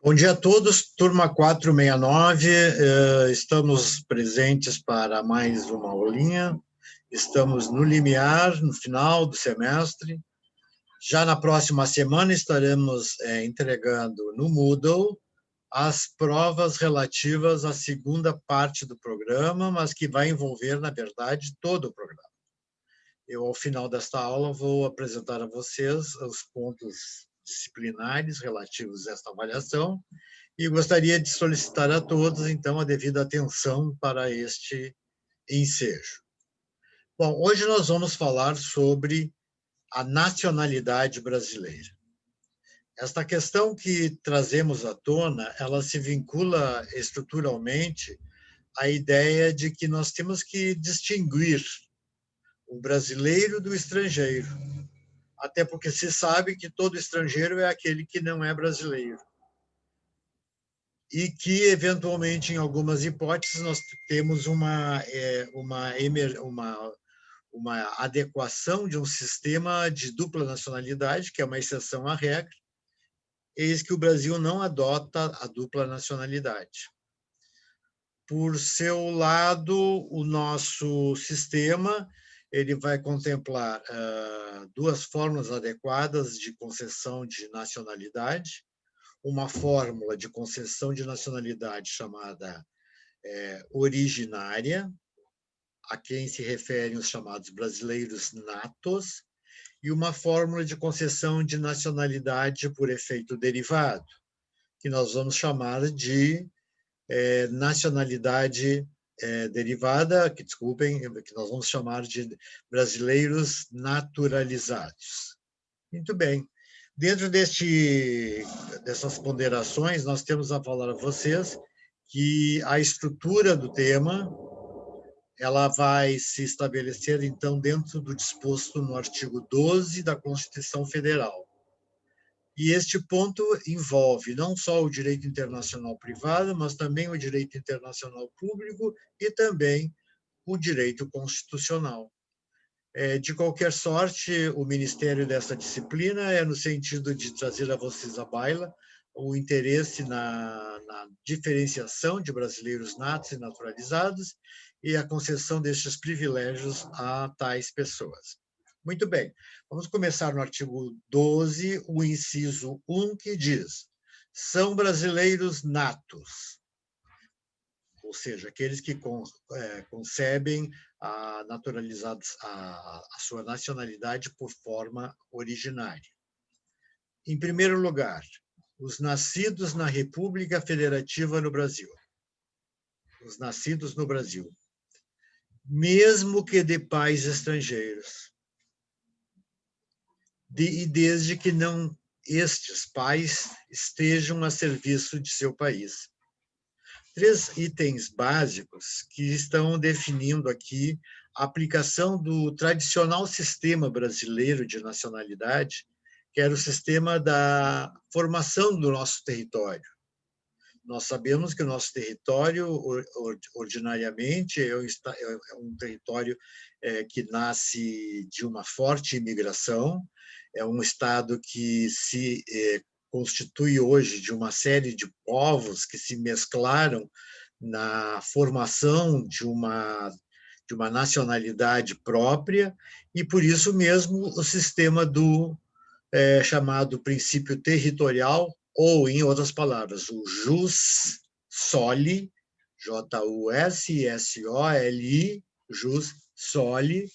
Bom dia a todos, turma 469, estamos presentes para mais uma aulinha, estamos no limiar, no final do semestre. Já na próxima semana estaremos entregando no Moodle as provas relativas à segunda parte do programa, mas que vai envolver, na verdade, todo o programa. Eu, ao final desta aula, vou apresentar a vocês os pontos disciplinares relativos a esta avaliação e gostaria de solicitar a todos, então, a devida atenção para este ensejo. Bom, hoje nós vamos falar sobre a nacionalidade brasileira. Esta questão que trazemos à tona, ela se vincula estruturalmente à ideia de que nós temos que distinguir o brasileiro do estrangeiro, até porque se sabe que todo estrangeiro é aquele que não é brasileiro. E que, eventualmente, em algumas hipóteses, nós temos uma adequação de um sistema de dupla nacionalidade, que é uma exceção à regra, eis que o Brasil não adota a dupla nacionalidade. Por seu lado, o nosso sistema ele vai contemplar duas formas adequadas de concessão de nacionalidade, uma fórmula de concessão de nacionalidade chamada originária, a quem se referem os chamados brasileiros natos, e uma fórmula de concessão de nacionalidade por efeito derivado, que nós vamos chamar de nacionalidade derivada, que nós vamos chamar de brasileiros naturalizados. Muito bem. Dentro dessas ponderações, nós temos a falar a vocês que a estrutura do tema ela vai se estabelecer, então, dentro do disposto no artigo 12 da Constituição Federal. E este ponto envolve não só o direito internacional privado, mas também o direito internacional público e também o direito constitucional. De qualquer sorte, o ministério dessa disciplina é no sentido de trazer a vocês à baila o interesse na diferenciação de brasileiros natos e naturalizados e a concessão destes privilégios a tais pessoas. Muito bem, vamos começar no artigo 12, o inciso 1, que diz: são brasileiros natos, ou seja, aqueles que concebem a sua nacionalidade por forma originária. Em primeiro lugar, os nascidos na República Federativa no Brasil. Os nascidos no Brasil. Mesmo que de pais estrangeiros. E desde que não estes pais estejam a serviço de seu país. 3 itens básicos que estão definindo aqui a aplicação do tradicional sistema brasileiro de nacionalidade, que era o sistema da formação do nosso território. Nós sabemos que o nosso território, ordinariamente, é um território que nasce de uma forte imigração, é um estado que se constitui hoje de uma série de povos que se mesclaram na formação de uma nacionalidade própria, e por isso mesmo o sistema do chamado princípio territorial, ou, em outras palavras, o jus soli, J-U-S-S-O-L-I, jus soli,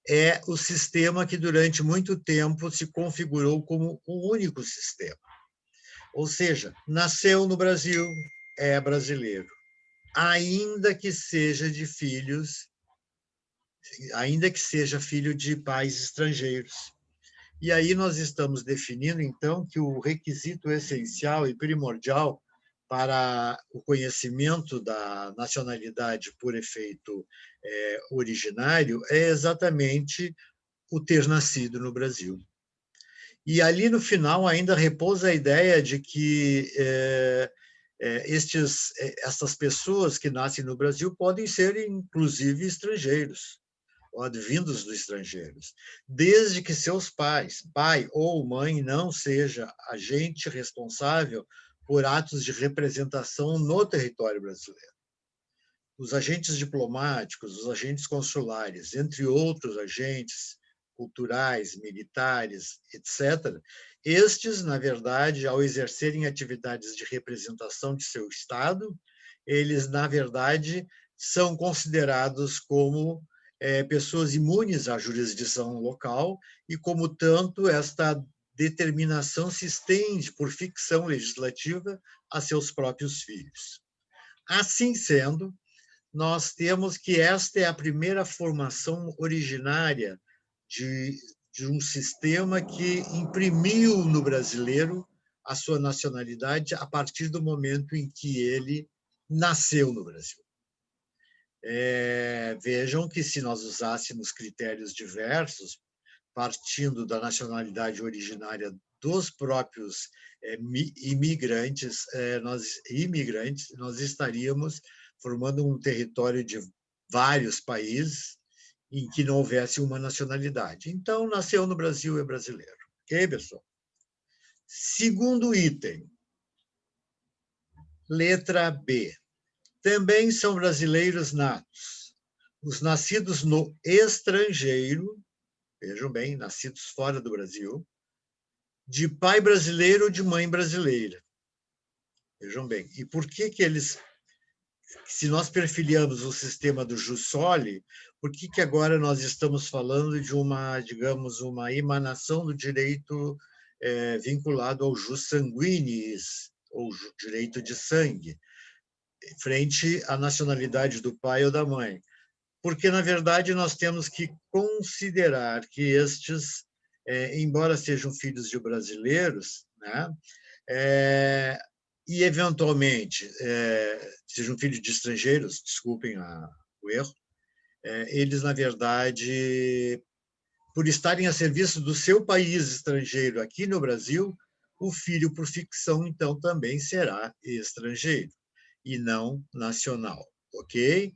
é o sistema que durante muito tempo se configurou como o único sistema. Ou seja, nasceu no Brasil, é brasileiro, ainda que seja filho de pais estrangeiros. E aí nós estamos definindo, então, que o requisito essencial e primordial para o conhecimento da nacionalidade por efeito originário é exatamente o ter nascido no Brasil. E ali, no final, ainda repousa a ideia de que essas pessoas que nascem no Brasil podem ser, inclusive, estrangeiros, ou advindos dos estrangeiros, desde que seus pais, pai ou mãe, não seja agente responsável por atos de representação no território brasileiro. Os agentes diplomáticos, os agentes consulares, entre outros agentes culturais, militares, etc., estes, na verdade, ao exercerem atividades de representação de seu Estado, eles, na verdade, são considerados como pessoas imunes à jurisdição local e, como tanto, esta determinação se estende, por ficção legislativa, a seus próprios filhos. Assim sendo, nós temos que esta é a primeira formação originária de um sistema que imprimiu no brasileiro a sua nacionalidade a partir do momento em que ele nasceu no Brasil. Vejam que, se nós usássemos critérios diversos, partindo da nacionalidade originária dos próprios imigrantes, nós estaríamos formando um território de vários países em que não houvesse uma nacionalidade. Então, nasceu no Brasil, é brasileiro. Ok, pessoal? Segundo item, letra B. Também são brasileiros natos. Os nascidos no estrangeiro, vejam bem, nascidos fora do Brasil, de pai brasileiro ou de mãe brasileira. Vejam bem. E por que eles, se nós perfilhamos o sistema do jus soli, por que agora nós estamos falando de uma, digamos, uma emanação do direito vinculado ao jus sanguinis, ou direito de sangue, frente à nacionalidade do pai ou da mãe? Porque, na verdade, nós temos que considerar que estes, embora sejam filhos de brasileiros, né, e, eventualmente, sejam filhos de estrangeiros, desculpem o erro, eles, na verdade, por estarem a serviço do seu país estrangeiro aqui no Brasil, o filho, por ficção, então, também será estrangeiro e não nacional, ok?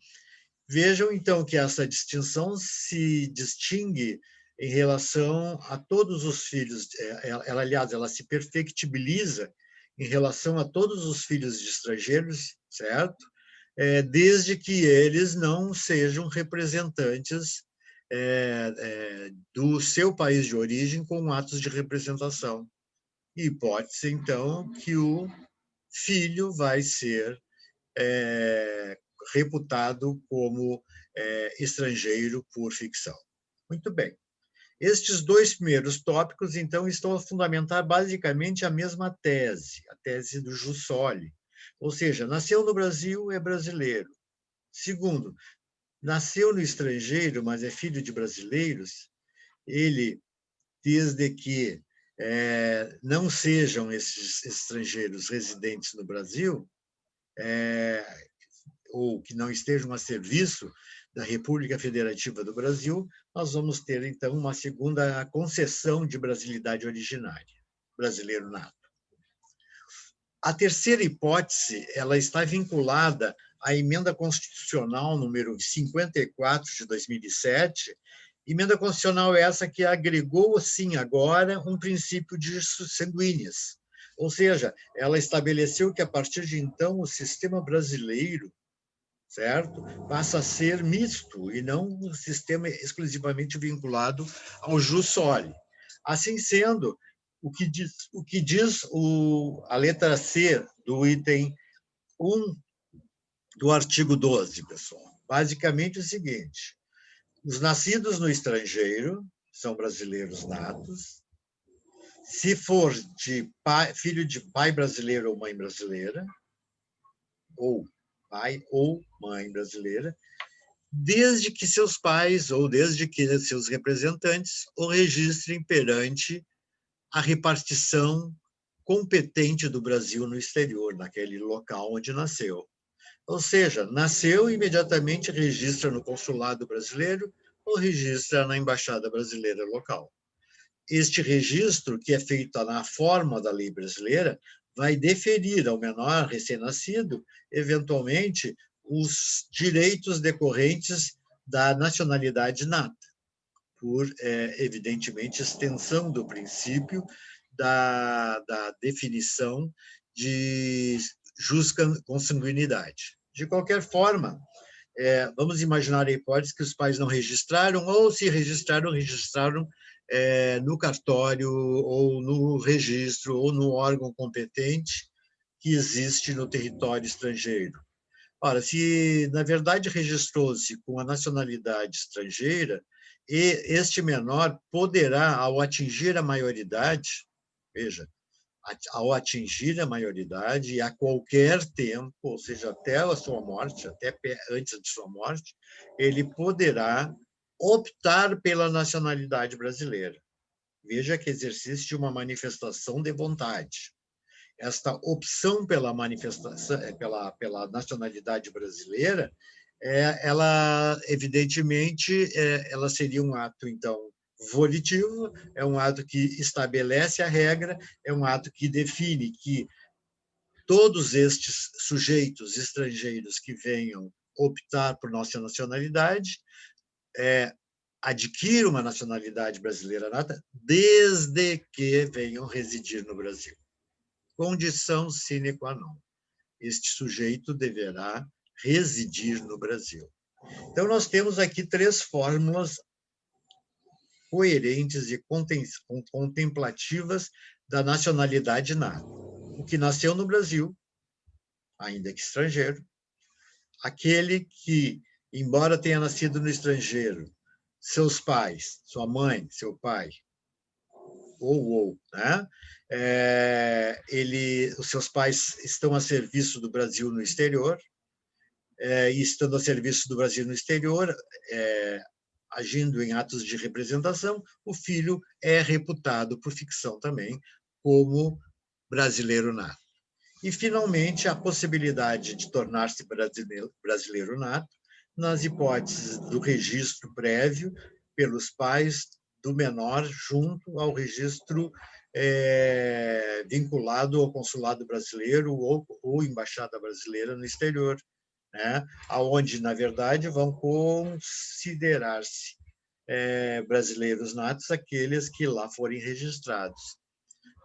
Vejam, então, que essa distinção se distingue em relação a todos os filhos, aliás, ela se perfectibiliza em relação a todos os filhos de estrangeiros, certo? Desde que eles não sejam representantes do seu país de origem com atos de representação. E pode ser, então, que o filho vai ser reputado como estrangeiro por ficção. Muito bem. Estes dois primeiros tópicos, então, estão a fundamentar basicamente a mesma tese, a tese do jus soli. Ou seja, nasceu no Brasil, é brasileiro. Segundo, nasceu no estrangeiro, mas é filho de brasileiros, ele, desde que não sejam esses estrangeiros residentes no Brasil, ou que não estejam a serviço da República Federativa do Brasil, nós vamos ter, então, uma segunda concessão de brasilidade originária, brasileiro nato. A terceira hipótese, ela está vinculada à emenda constitucional número 54 de 2007, emenda constitucional essa que agregou, sim, agora um princípio de jus sanguinis, ou seja, ela estabeleceu que, a partir de então, o sistema brasileiro, certo, passa a ser misto e não um sistema exclusivamente vinculado ao jus soli. Assim sendo, o que diz a letra C do item 1 do artigo 12, pessoal? Basicamente o seguinte: os nascidos no estrangeiro são brasileiros natos. Se for filho de pai brasileiro ou mãe brasileira, ou pai ou mãe brasileira, desde que seus pais ou desde que seus representantes o registrem perante a repartição competente do Brasil no exterior, naquele local onde nasceu. Ou seja, nasceu, imediatamente registra no consulado brasileiro ou registra na embaixada brasileira local. Este registro, que é feito na forma da lei brasileira, vai deferir ao menor recém-nascido, eventualmente, os direitos decorrentes da nacionalidade nata, por, evidentemente, extensão do princípio da definição de consanguinidade. De qualquer forma, vamos imaginar a hipótese que os pais não registraram, ou se registraram, no cartório, ou no registro, ou no órgão competente que existe no território estrangeiro. Ora, se na verdade registrou-se com a nacionalidade estrangeira, e este menor poderá, ao atingir a maioridade, veja, ao atingir a maioridade e a qualquer tempo, ou seja, até a sua morte, até antes de sua morte, ele poderá optar pela nacionalidade brasileira. Veja que exercício de uma manifestação de vontade. Esta opção pela manifestação, pela nacionalidade brasileira, ela evidentemente, ela seria um ato então volitivo, é um ato que estabelece a regra, é um ato que define que todos estes sujeitos estrangeiros que venham optar por nossa nacionalidade adquiram uma nacionalidade brasileira nata, desde que venham residir no Brasil. Condição sine qua non. Este sujeito deverá residir no Brasil. Então, nós temos aqui 3 fórmulas coerentes e contemplativas da nacionalidade nata. O que nasceu no Brasil, ainda que estrangeiro, aquele que, embora tenha nascido no estrangeiro, seus pais, sua mãe, seu pai, né? Os seus pais estão a serviço do Brasil no exterior, e estando a serviço do Brasil no exterior, agindo em atos de representação, o filho é reputado, por ficção também, como brasileiro nato. E, finalmente, a possibilidade de tornar-se brasileiro nato, nas hipóteses do registro prévio pelos pais do menor junto ao registro vinculado ao consulado brasileiro ou embaixada brasileira no exterior, né? Onde, na verdade, vão considerar-se brasileiros natos aqueles que lá forem registrados.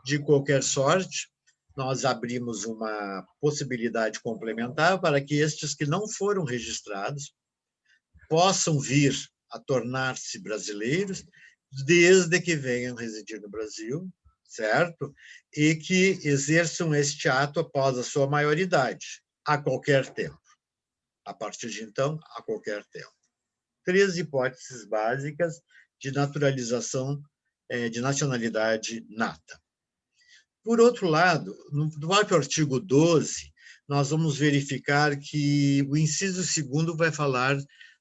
De qualquer sorte, nós abrimos uma possibilidade complementar para que estes que não foram registrados possam vir a tornar-se brasileiros desde que venham residir no Brasil, certo? E que exerçam este ato após a sua maioridade, a qualquer tempo. A partir de então, a qualquer tempo. 3 hipóteses básicas de naturalização, de nacionalidade nata. Por outro lado, no próprio artigo 12, nós vamos verificar que o inciso 2º vai falar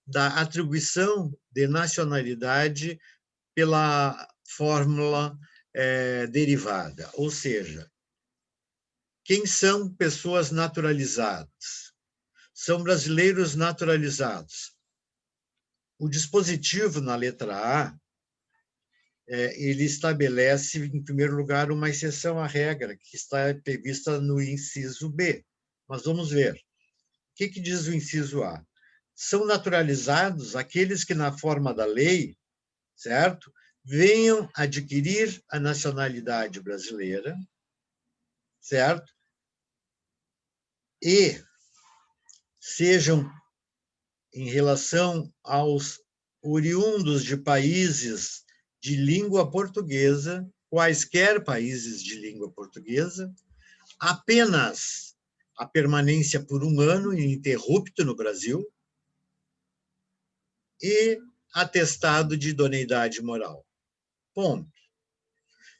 da atribuição de nacionalidade pela fórmula derivada, ou seja, quem são pessoas naturalizadas? São brasileiros naturalizados. O dispositivo na letra A, ele estabelece, em primeiro lugar, uma exceção à regra, que está prevista no inciso B. Mas vamos ver. O que diz o inciso A? São naturalizados aqueles que, na forma da lei, certo, venham adquirir a nacionalidade brasileira, certo, e sejam, em relação aos oriundos de países de língua portuguesa, quaisquer países de língua portuguesa, apenas a permanência por 1 ano ininterrupto no Brasil e atestado de idoneidade moral. Ponto.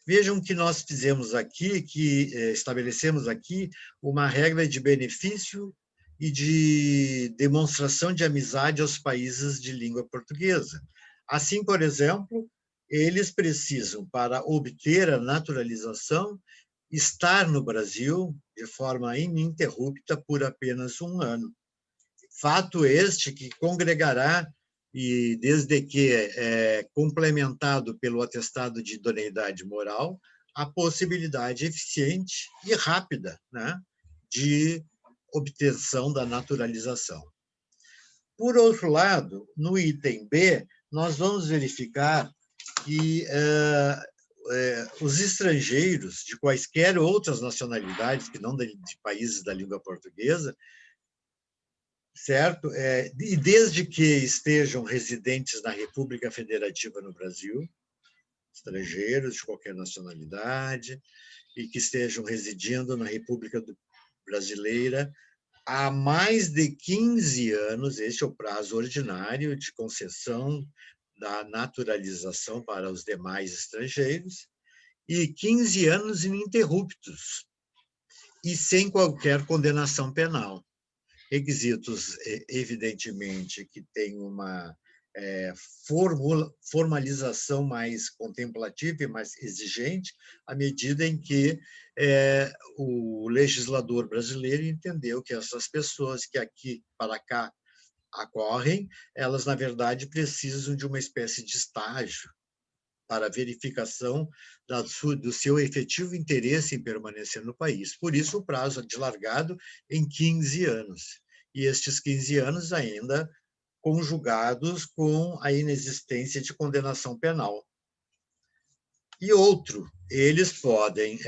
Vejam que nós fizemos aqui, que estabelecemos aqui uma regra de benefício e de demonstração de amizade aos países de língua portuguesa. Assim, por exemplo, eles precisam, para obter a naturalização, estar no Brasil de forma ininterrupta por apenas 1 ano. Fato este que congregará, e desde que complementado pelo atestado de idoneidade moral, a possibilidade eficiente e rápida, né, de obtenção da naturalização. Por outro lado, no item B, nós vamos verificar que os estrangeiros de quaisquer outras nacionalidades, que não de países da língua portuguesa, certo? E desde que estejam residentes na República Federativa no Brasil, estrangeiros de qualquer nacionalidade, e que estejam residindo na República Brasileira há mais de 15 anos, este é o prazo ordinário de concessão da naturalização para os demais estrangeiros, e 15 anos ininterruptos, e sem qualquer condenação penal. Requisitos, evidentemente, que têm uma formalização mais contemplativa e mais exigente, à medida em que o legislador brasileiro entendeu que essas pessoas que aqui para cá ocorrem, elas, na verdade, precisam de uma espécie de estágio para verificação do seu efetivo interesse em permanecer no país. Por isso, o prazo é dilargado em 15 anos. E estes 15 anos ainda conjugados com a inexistência de condenação penal. E outro, eles podem,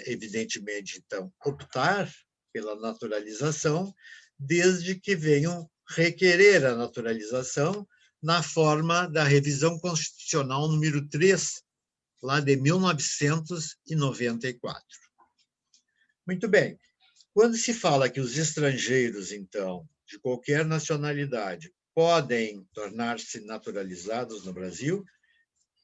evidentemente, então, optar pela naturalização, desde que venham requerer a naturalização na forma da revisão constitucional número 3, lá de 1994. Muito bem. Quando se fala que os estrangeiros, então, de qualquer nacionalidade, podem tornar-se naturalizados no Brasil,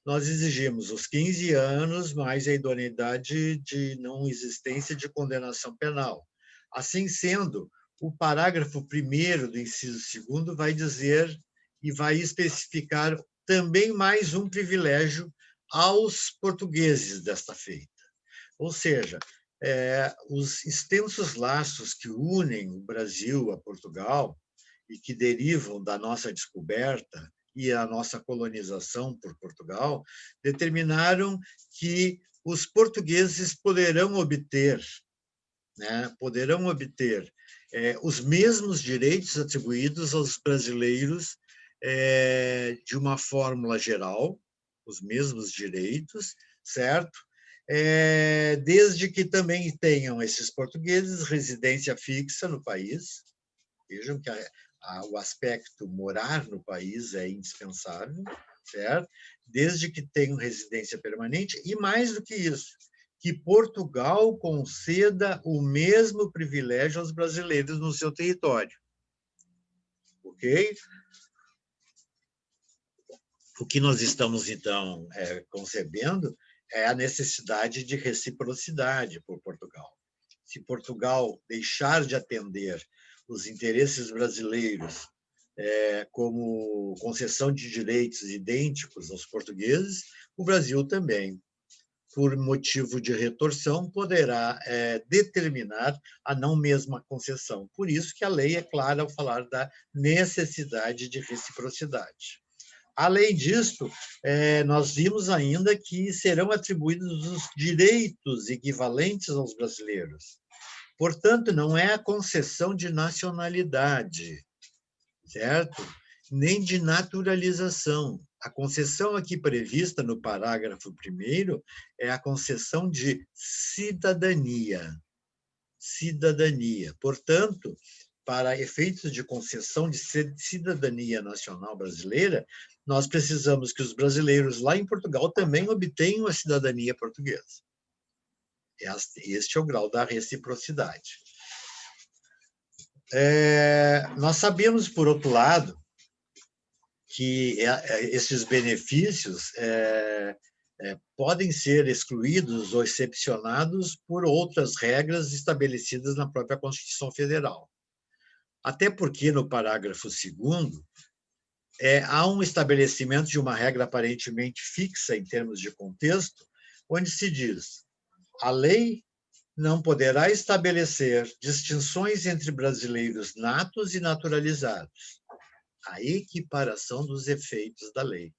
nós exigimos os 15 anos mais a idoneidade de não existência de condenação penal. Assim sendo, o parágrafo 1º do inciso 2º vai dizer e vai especificar também mais um privilégio aos portugueses desta feita. Ou seja, os extensos laços que unem o Brasil a Portugal e que derivam da nossa descoberta e a nossa colonização por Portugal, determinaram que os portugueses poderão obter os mesmos direitos atribuídos aos brasileiros de uma fórmula geral, os mesmos direitos, certo? Desde que também tenham esses portugueses residência fixa no país. Vejam que o aspecto morar no país é indispensável, certo? Desde que tenham residência permanente, e mais do que isso, que Portugal conceda o mesmo privilégio aos brasileiros no seu território. Ok? O que nós estamos, então, concebendo é a necessidade de reciprocidade por Portugal. Se Portugal deixar de atender os interesses brasileiros como concessão de direitos idênticos aos portugueses, o Brasil também, por motivo de retorção, poderá determinar a não mesma concessão. Por isso que a lei é clara ao falar da necessidade de reciprocidade. Além disto, nós vimos ainda que serão atribuídos os direitos equivalentes aos brasileiros. Portanto, não é a concessão de nacionalidade, certo? Nem de naturalização. A concessão aqui prevista no parágrafo 1º é a concessão de cidadania. Cidadania. Portanto, para efeitos de concessão de cidadania nacional brasileira, nós precisamos que os brasileiros lá em Portugal também obtenham a cidadania portuguesa. Este é o grau da reciprocidade. Nós sabemos, por outro lado, que esses benefícios podem ser excluídos ou excepcionados por outras regras estabelecidas na própria Constituição Federal. Até porque, no parágrafo 2º, há um estabelecimento de uma regra aparentemente fixa em termos de contexto, onde se diz: a lei não poderá estabelecer distinções entre brasileiros natos e naturalizados. A equiparação dos efeitos da lei.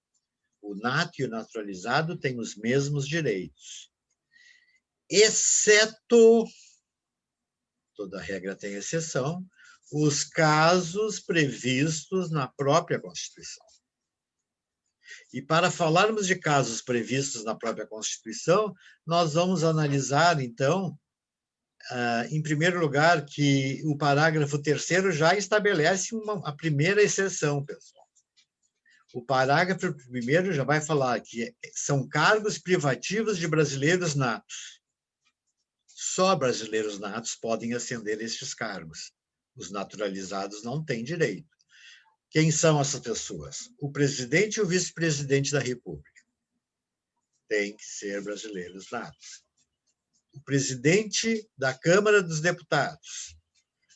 O nato e o naturalizado têm os mesmos direitos, exceto, toda regra tem exceção, os casos previstos na própria Constituição. E para falarmos de casos previstos na própria Constituição, nós vamos analisar, então, em primeiro lugar, que o parágrafo 3º já estabelece a primeira exceção, pessoal. O parágrafo 1º já vai falar que são cargos privativos de brasileiros natos. Só brasileiros natos podem ascender estes cargos. Os naturalizados não têm direito. Quem são essas pessoas? O presidente e o vice-presidente da República. Tem que ser brasileiros natos. O presidente da Câmara dos Deputados.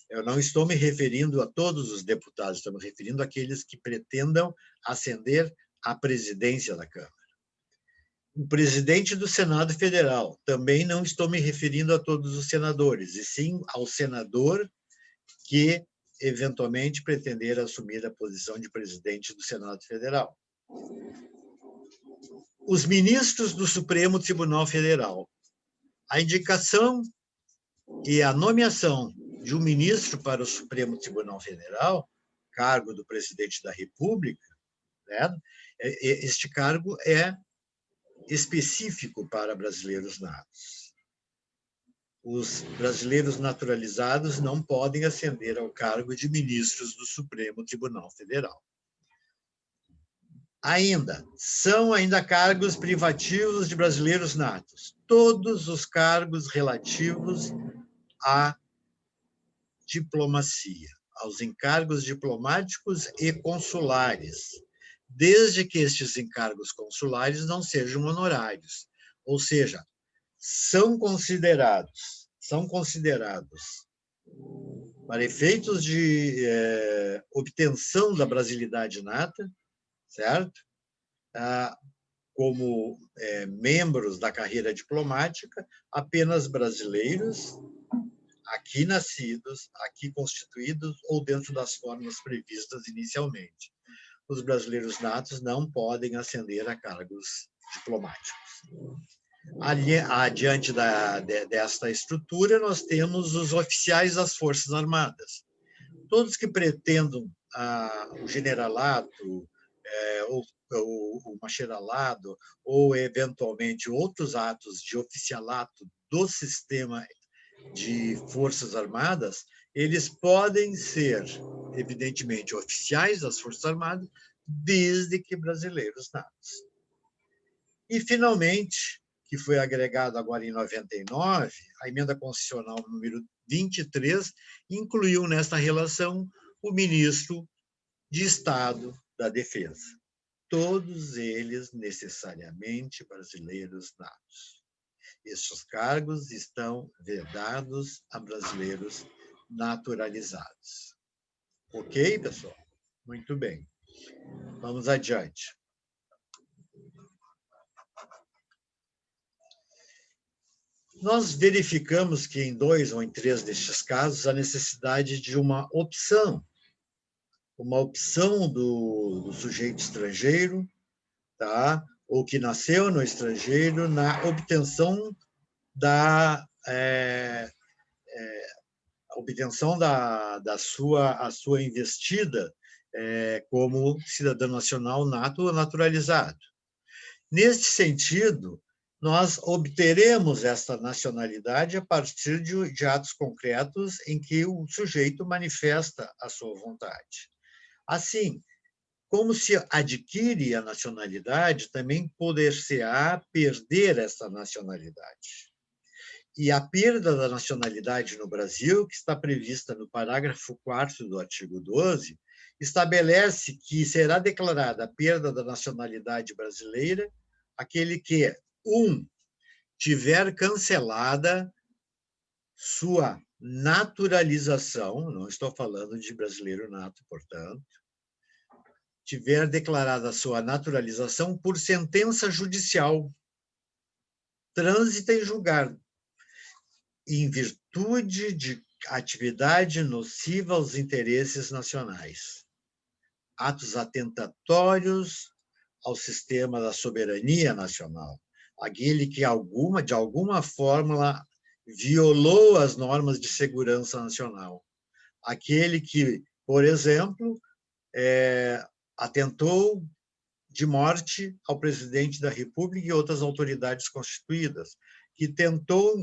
Eu não estou me referindo a todos os deputados, estou me referindo àqueles que pretendam ascender à presidência da Câmara. O presidente do Senado Federal. Também não estou me referindo a todos os senadores, e sim ao senador que eventualmente pretender assumir a posição de presidente do Senado Federal. Os ministros do Supremo Tribunal Federal. A indicação e a nomeação de um ministro para o Supremo Tribunal Federal, cargo do presidente da República, né? Este cargo é específico para brasileiros natos. Os brasileiros naturalizados não podem ascender ao cargo de ministros do Supremo Tribunal Federal. São cargos privativos de brasileiros natos. Todos os cargos relativos à diplomacia, aos encargos diplomáticos e consulares, desde que estes encargos consulares não sejam honorários, ou seja, são considerados para efeitos de obtenção da brasilidade nata, certo? Como membros da carreira diplomática, apenas brasileiros, aqui nascidos, aqui constituídos ou dentro das formas previstas inicialmente. Os brasileiros natos não podem ascender a cargos diplomáticos. Adiante desta estrutura, nós temos os oficiais das Forças Armadas. Todos que pretendam o generalato, o bacharelado, ou, eventualmente, outros atos de oficialato do sistema de Forças Armadas, eles podem ser, evidentemente, oficiais das Forças Armadas, desde que brasileiros natos. E, finalmente, que foi agregado agora em 99, a emenda constitucional número 23 incluiu nesta relação o ministro de Estado da Defesa. Todos eles necessariamente brasileiros natos. Estes cargos estão vedados a brasileiros naturalizados. Ok, pessoal? Muito bem. Vamos adiante. Nós verificamos que em 2 ou em 3 destes casos, a necessidade de uma opção do sujeito estrangeiro, tá? Ou que nasceu no estrangeiro, na obtenção da sua investida como cidadão nacional nato ou naturalizado. Neste sentido, nós obteremos esta nacionalidade a partir de atos concretos em que o sujeito manifesta a sua vontade. Assim, como se adquire a nacionalidade, também poder-se-á perder essa nacionalidade. E a perda da nacionalidade no Brasil, que está prevista no parágrafo 4º do artigo 12, estabelece que será declarada a perda da nacionalidade brasileira aquele que, 1, tiver cancelada sua naturalização, não estou falando de brasileiro nato, portanto, tiver declarada sua naturalização por sentença judicial, trânsita em julgado, em virtude de atividade nociva aos interesses nacionais, atos atentatórios ao sistema da soberania nacional, aquele que de alguma forma violou as normas de segurança nacional, aquele que, por exemplo, atentou de morte ao presidente da República e outras autoridades constituídas, que tentou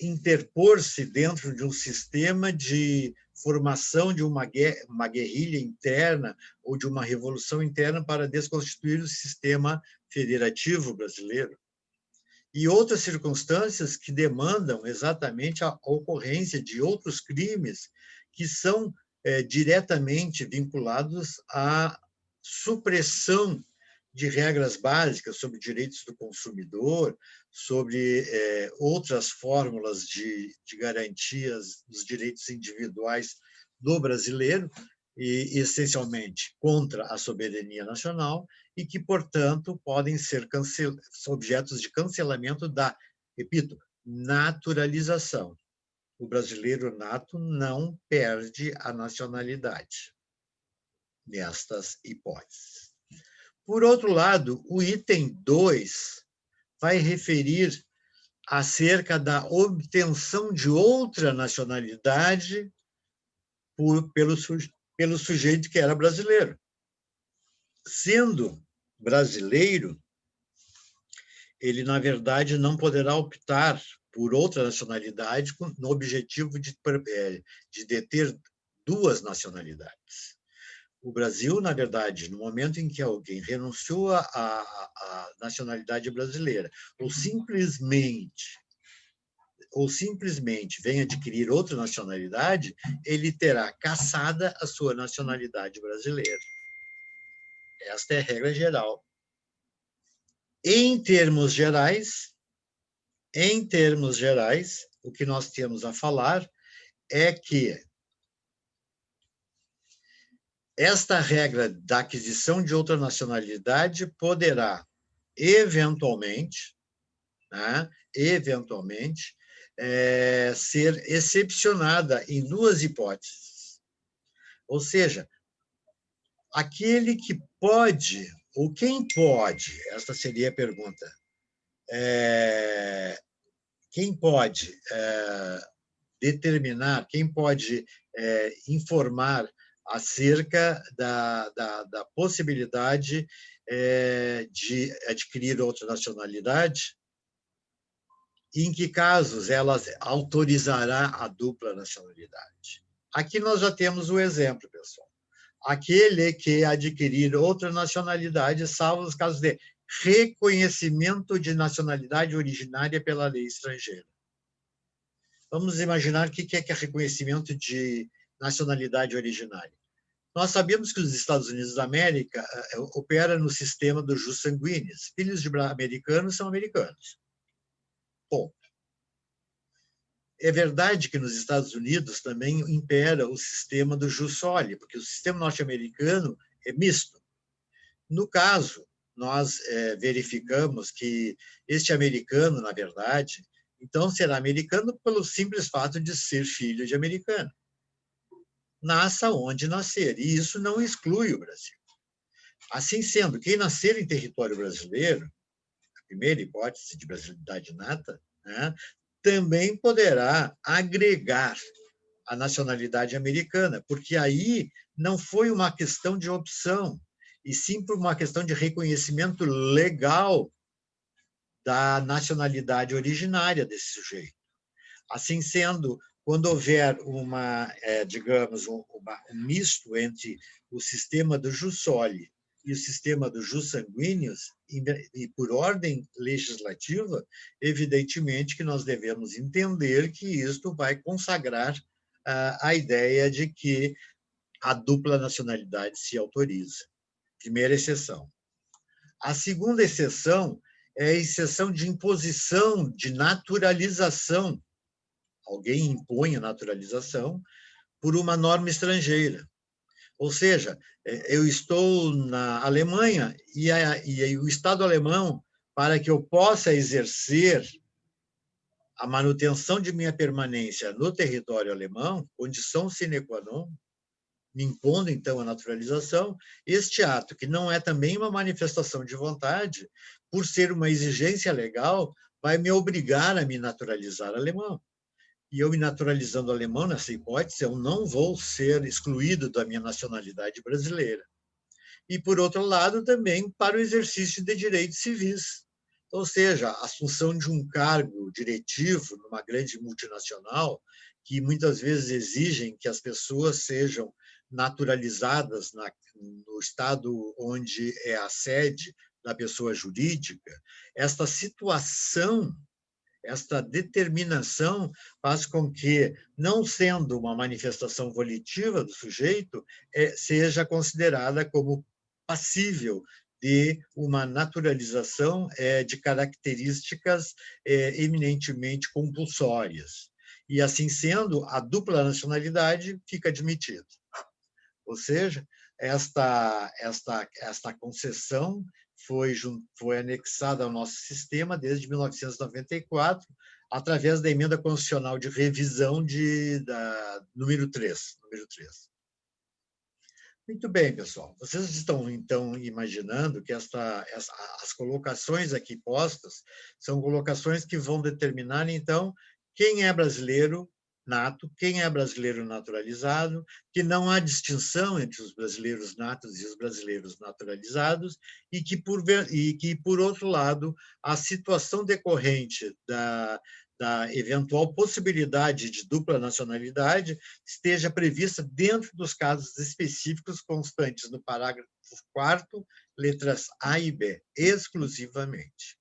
interpor-se dentro de um sistema de formação de uma guerrilha interna ou de uma revolução interna para desconstituir o sistema federativo brasileiro. E outras circunstâncias que demandam exatamente a ocorrência de outros crimes que são diretamente vinculados à supressão de regras básicas sobre direitos do consumidor, sobre outras fórmulas de garantias dos direitos individuais do brasileiro, e essencialmente contra a soberania nacional, e que, portanto, podem ser objetos de cancelamento da, repito, naturalização. O brasileiro nato não perde a nacionalidade nestas hipóteses. Por outro lado, o item 2 vai referir acerca da obtenção de outra nacionalidade pelo sujeito que era brasileiro. Sendo brasileiro, ele, na verdade, não poderá optar por outra nacionalidade no objetivo de deter duas nacionalidades. O Brasil, na verdade, no momento em que alguém renunciou à nacionalidade brasileira ou simplesmente vem adquirir outra nacionalidade, ele terá cassada a sua nacionalidade brasileira. Esta é a regra geral. Em termos gerais, o que nós temos a falar é que esta regra da aquisição de outra nacionalidade poderá, eventualmente, ser excepcionada em duas hipóteses. Ou seja, aquele que pode, ou quem pode, esta seria a pergunta, quem pode determinar, quem pode informar acerca da possibilidade de adquirir outra nacionalidade, e em que casos ela autorizará a dupla nacionalidade. Aqui nós já temos o exemplo, pessoal. Aquele que adquirir outra nacionalidade, salvo os casos de reconhecimento de nacionalidade originária pela lei estrangeira. Vamos imaginar o que é reconhecimento de nacionalidade originária. Nós sabemos que os Estados Unidos da América opera no sistema do jus sanguinis. Filhos de americanos são americanos. Ponto. É verdade que nos Estados Unidos também impera o sistema do jus soli, porque o sistema norte-americano é misto. No caso, nós verificamos que este americano, na verdade, então será americano pelo simples fato de ser filho de americano. Nasça onde nascer, e isso não exclui o Brasil. Assim sendo, quem nascer em território brasileiro, a primeira hipótese de brasilidade nata, também poderá agregar a nacionalidade americana, porque aí não foi uma questão de opção, e sim por uma questão de reconhecimento legal da nacionalidade originária desse sujeito. Assim sendo, quando houver digamos, um misto entre o sistema do jus soli e o sistema do jus sanguinis, e por ordem legislativa, evidentemente que nós devemos entender que isto vai consagrar a ideia de que a dupla nacionalidade se autoriza. Primeira exceção. A segunda exceção é a exceção de imposição, de naturalização. Alguém impõe a naturalização por uma norma estrangeira. Ou seja, eu estou na Alemanha e o Estado alemão, para que eu possa exercer a manutenção de minha permanência no território alemão, condição sine qua non, me impondo, então, a naturalização, este ato, que não é também uma manifestação de vontade, por ser uma exigência legal, vai me obrigar a me naturalizar alemão. E eu me naturalizando alemão, nessa hipótese, eu não vou ser excluído da minha nacionalidade brasileira. e, por outro lado, também para o exercício de direitos civis. Ou seja, a assunção de um cargo diretivo numa grande multinacional, que muitas vezes exigem que as pessoas sejam naturalizadas no estado onde é a sede da pessoa jurídica, esta situação, esta determinação faz com que, não sendo uma manifestação volitiva do sujeito, seja considerada como passível de uma naturalização de características eminentemente compulsórias. E, assim sendo, a dupla nacionalidade fica admitida. Ou seja, esta concessão foi anexada ao nosso sistema desde 1994, através da emenda constitucional de revisão número 3. Muito bem, pessoal. Vocês estão, então, imaginando que as colocações aqui postas são colocações que vão determinar, então, quem é brasileiro nato, quem é brasileiro naturalizado, que não há distinção entre os brasileiros natos e os brasileiros naturalizados, e que, por outro lado, a situação decorrente da eventual possibilidade de dupla nacionalidade esteja prevista dentro dos casos específicos constantes no parágrafo 4º, letras A e B, exclusivamente.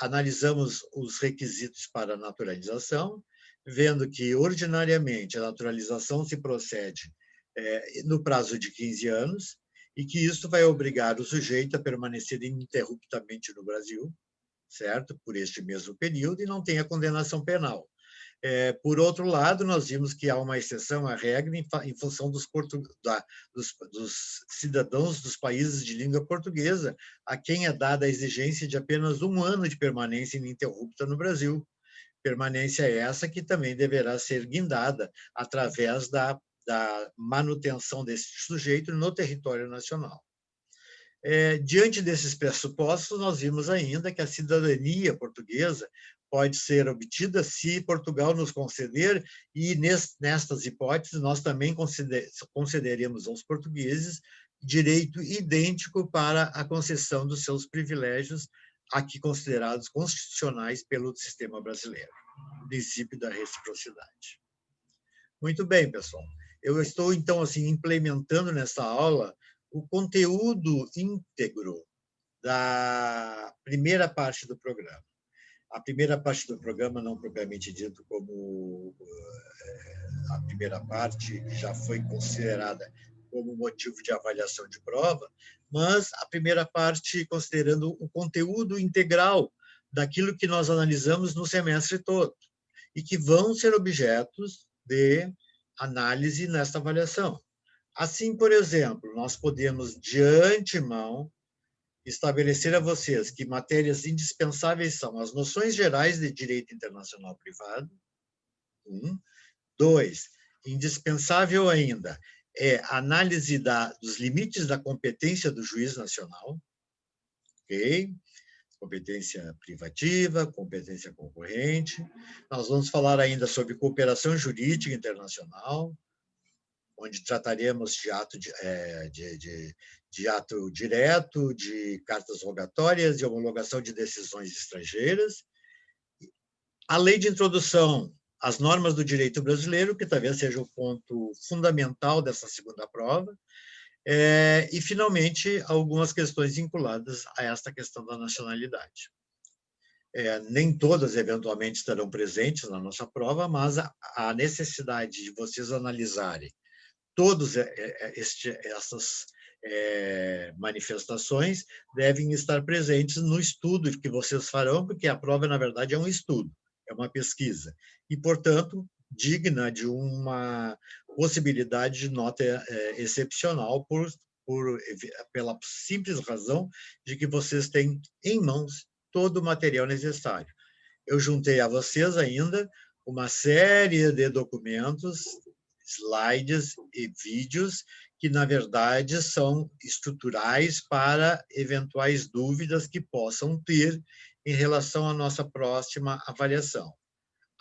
Analisamos os requisitos para a naturalização, vendo que, ordinariamente, a naturalização se procede no prazo de 15 anos e que isso vai obrigar o sujeito a permanecer ininterruptamente no Brasil, certo? Por este mesmo período, e não tem a condenação penal. Por outro lado, nós vimos que há uma exceção à regra em função dos cidadãos dos países de língua portuguesa, a quem é dada a exigência de apenas 1 ano de permanência ininterrupta no Brasil. Permanência essa que também deverá ser guindada através da manutenção desse sujeito no território nacional. Diante desses pressupostos, nós vimos ainda que a cidadania portuguesa pode ser obtida se Portugal nos conceder, e nestas hipóteses nós também concederemos aos portugueses direito idêntico para a concessão dos seus privilégios, aqui considerados constitucionais pelo sistema brasileiro, princípio da reciprocidade. Muito bem, pessoal. Eu estou, então, assim, implementando nessa aula o conteúdo íntegro da primeira parte do programa. A primeira parte do programa, não propriamente dito como a primeira parte, já foi considerada como motivo de avaliação de prova, mas a primeira parte considerando o conteúdo integral daquilo que nós analisamos no semestre todo e que vão ser objetos de análise nesta avaliação. Assim, por exemplo, nós podemos, de antemão, estabelecer a vocês que matérias indispensáveis são as noções gerais de direito internacional privado. 1. 2. Indispensável ainda é a análise dos limites da competência do juiz nacional. Ok? Competência privativa, competência concorrente. Nós vamos falar ainda sobre cooperação jurídica internacional, onde trataremos de ato direto, de cartas rogatórias e homologação de decisões estrangeiras. A lei de introdução às normas do direito brasileiro, que talvez seja o ponto fundamental dessa segunda prova, e, finalmente, algumas questões vinculadas a esta questão da nacionalidade. Nem todas, eventualmente, estarão presentes na nossa prova, mas a necessidade de vocês analisarem todas essas manifestações devem estar presentes no estudo que vocês farão, porque a prova, na verdade, é um estudo, é uma pesquisa, e, portanto, digna de uma possibilidade de nota excepcional pela simples razão de que vocês têm em mãos todo o material necessário. Eu juntei a vocês ainda uma série de documentos, slides e vídeos que, na verdade, são estruturais para eventuais dúvidas que possam ter em relação à nossa próxima avaliação.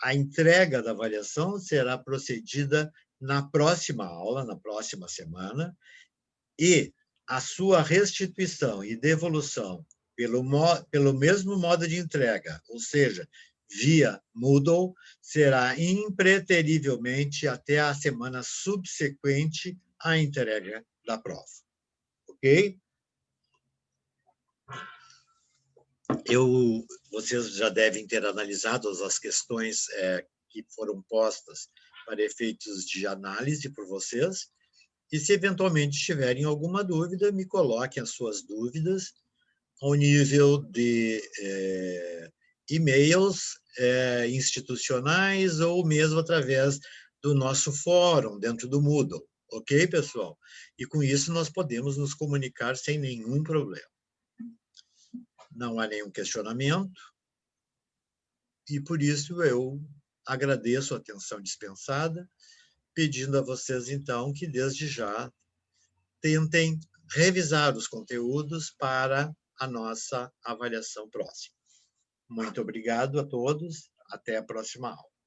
A entrega da avaliação será procedida na próxima aula, na próxima semana, e a sua restituição e devolução pelo mesmo modo de entrega, ou seja, via Moodle, será impreterivelmente até a semana subsequente à entrega da prova. Ok? Vocês já devem ter analisado as questões que foram postas para efeitos de análise por vocês, e se eventualmente tiverem alguma dúvida, me coloquem as suas dúvidas ao nível de e-mails institucionais ou mesmo através do nosso fórum dentro do Moodle, ok, pessoal? E com isso nós podemos nos comunicar sem nenhum problema. Não há nenhum questionamento, e por isso eu agradeço a atenção dispensada, pedindo a vocês, então, que desde já tentem revisar os conteúdos para a nossa avaliação próxima. Muito obrigado a todos, até a próxima aula.